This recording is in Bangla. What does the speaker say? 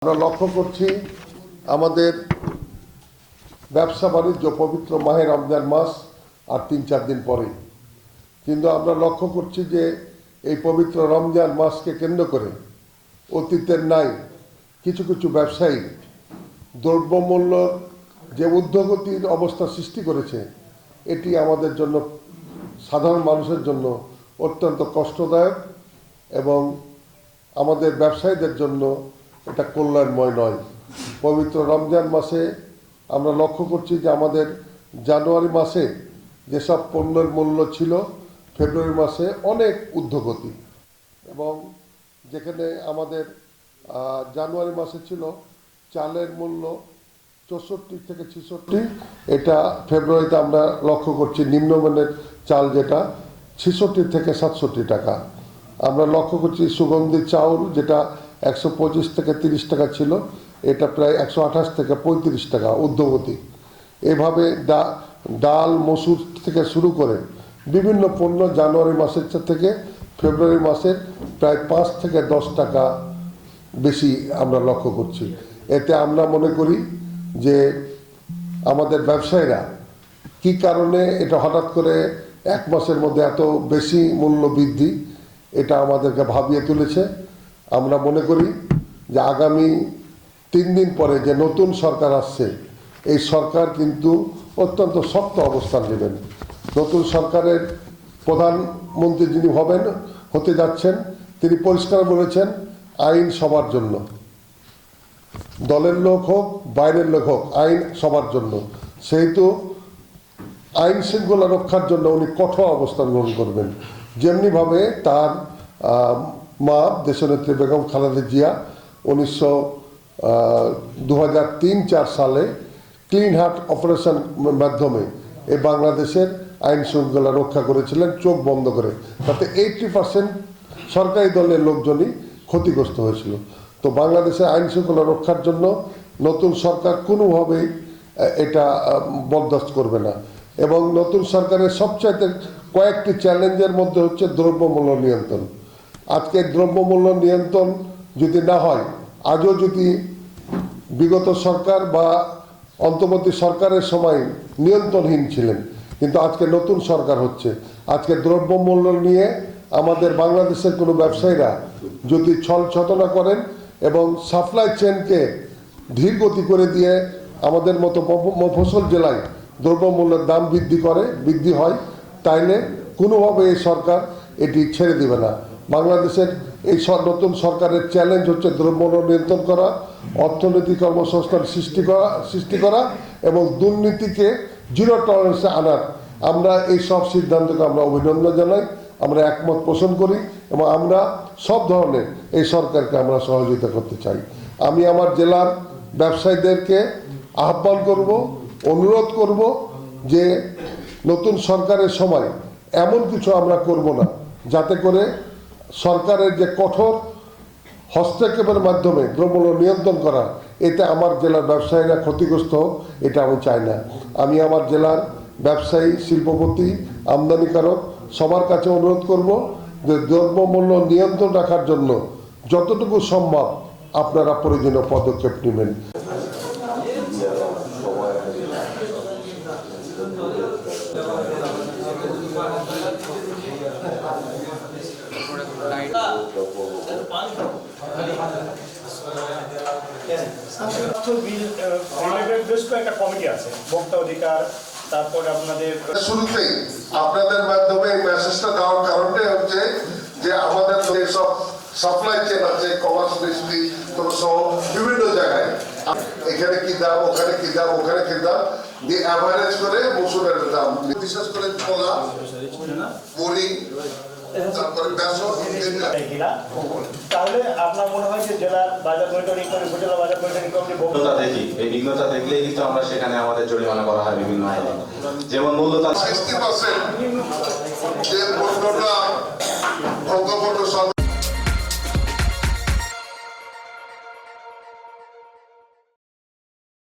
আমরা লক্ষ্য করছি আমাদের ব্যবসা বাণিজ্য পবিত্র মাহে রমজান মাস আর ৩-৪ দিন পরে, কিন্তু আমরা লক্ষ্য করছি যে এই পবিত্র রমজান মাসকে কেন্দ্র করে অতীতের নাই কিছু কিছু ব্যবসায়ী দ্রব্যমূল্য যে ঊর্ধ্বগতির অবস্থা সৃষ্টি করেছে, এটি আমাদের জন্য, সাধারণ মানুষের জন্য অত্যন্ত কষ্টদায়ক এবং আমাদের ব্যবসায়ীদের জন্য এটা কল্যাণময় নয়। পবিত্র রমজান মাসে আমরা লক্ষ্য করছি যে আমাদের জানুয়ারি মাসে যেসব পণ্যের মূল্য ছিল ফেব্রুয়ারি মাসে অনেক ঊর্ধ্বগতি, এবং যেখানে আমাদের জানুয়ারি মাসে ছিল চালের মূল্য 64 থেকে 66, এটা ফেব্রুয়ারিতে আমরা লক্ষ্য করছি নিম্নমানের চাল যেটা 66 থেকে 67 টাকা। আমরা লক্ষ্য করছি সুগন্ধি চাউল যেটা 125 থেকে 30 টাকা ছিল, এটা প্রায় 128 থেকে 35 টাকা ঊর্ধ্বগতি। এভাবে ডাল মসুর থেকে শুরু করে বিভিন্ন পণ্য জানুয়ারি মাসের থেকে ফেব্রুয়ারি মাসের প্রায় 5 থেকে 10 টাকা বেশি আমরা লক্ষ্য করছি। এতে আমরা মনে করি যে আমাদের ব্যবসায়ীরা কি কারণে এটা হঠাৎ করে এক মাসের মধ্যে এত বেশি মূল্য বৃদ্ধি, এটা আমাদেরকে ভাবিয়ে তুলেছে। আমরা মনে করি যে আগামী 3 দিন পরে যে নতুন সরকার আসছে, এই সরকার কিন্তু অত্যন্ত শক্ত অবস্থান নেবেন। নতুন সরকারের প্রধানমন্ত্রী যিনি হতে যাচ্ছেন, তিনি পরিষ্কার বলেছেন আইন সবার জন্য, দলের লোক হোক বাইরের লোক হোক, আইন সবার জন্য। সেহেতু আইন শৃঙ্খলা রক্ষার জন্য উনি কঠোর অবস্থান গ্রহণ করবেন। যেমনিভাবে তার মা দেশনেত্রী বেগম খালেদা জিয়া 2003-04 সালে ক্লিন হার্ট অপারেশন মাধ্যমে এই বাংলাদেশের আইন শৃঙ্খলা রক্ষা করেছিলেন চোখ বন্ধ করে, তাতে 80% সরকারি দলের লোকজনই ক্ষতিগ্রস্ত হয়েছিল। তো বাংলাদেশের আইন শৃঙ্খলা রক্ষার জন্য নতুন সরকার কোনোভাবেই এটা বরদাস্ত করবে না, এবং নতুন সরকারের সবচাইতে কয়েকটি চ্যালেঞ্জের মধ্যে হচ্ছে দ্রব্যমূল্য নিয়ন্ত্রণ। আজকে দ্রব্যমূল্য নিয়ন্ত্রণ যদি না হয়, আজও যদি বিগত সরকার বা অন্তর্বর্তী সরকারের সময় নিয়ন্ত্রণহীন ছিলেন, কিন্তু আজকে নতুন সরকার হচ্ছে, আজকে দ্রব্যমূল্য নিয়ে আমাদের বাংলাদেশের কোনো ব্যবসায়ীরা যদি ছলছলনা করেন এবং সাপ্লাই চেনকে ধীর গতি করে দিয়ে আমাদের মতো মফস্বল জেলায় দ্রব্যমূল্যের দাম বৃদ্ধি হয়, তাইলে কোনোভাবে এই সরকার এটি ছেড়ে দেবে না। বাংলাদেশের এই নতুন সরকারের চ্যালেঞ্জ হচ্ছে দ্রব্যমূল্য নিয়ন্ত্রণ করা, অর্থনৈতিক কর্মসংস্থান সৃষ্টি করা এবং দুর্নীতিকে জিরো টলারেন্সে আনার। আমরা এই সব সিদ্ধান্তকে আমরা অভিনন্দন জানাই, আমরা একমত পোষণ করি এবং আমরা সব ধরনের এই সরকারকে আমরা সহযোগিতা করতে চাই। আমি আমার জেলার ব্যবসায়ীদেরকে আহ্বান করব, অনুরোধ করব যে নতুন সরকারের সময় এমন কিছু আমরা করব না যাতে করে সরকারের যে কঠোর হস্তক্ষেপের মাধ্যমে দ্রব্যমূল্য নিয়ন্ত্রণ করা, এতে আমার জেলার ব্যবসায়ীরা ক্ষতিগ্রস্ত হোক, এটা আমি চাই না। আমি আমার জেলার ব্যবসায়ী, শিল্পপতি, আমদানিকারক সবার কাছে অনুরোধ করব যে দ্রব্যমূল্য নিয়ন্ত্রণ রাখার জন্য যতটুকু সম্ভব আপনারা প্রয়োজনীয় পদক্ষেপ নেবেন। কমিটি আছে, ভোক্তা অধিকার, তারপরে আপনাদের শুরুতেই আপনাদের মাধ্যমে এই মেসেজটা দেওয়ার কারণটা হচ্ছে যে আমাদের সব সাপ্লাই চেন আছে, কমার্স মিস্ট্রি সহ বিভিন্ন জায়গায় এখানে কি দাম, ওখানে কি দাম, ওখানে কি দাম দিয়ে অ্যাভারেজ করে মসুরের দাম, বিশেষ করে ছোলা, মুড়ি, তারপরে বেসন। তাহলে আপনার মনে হয় যে জেলার বাজার মনিটরিং করে উপজেলা বাজার মনিটরিং কমিটি দেখি এই বিঘ্নতা দেখলেই কিন্তু আমরা সেখানে আমাদের জরিমানা করা হয় বিভিন্ন আইনে, যেমন মূল্যতা 60% যে পণ্যটা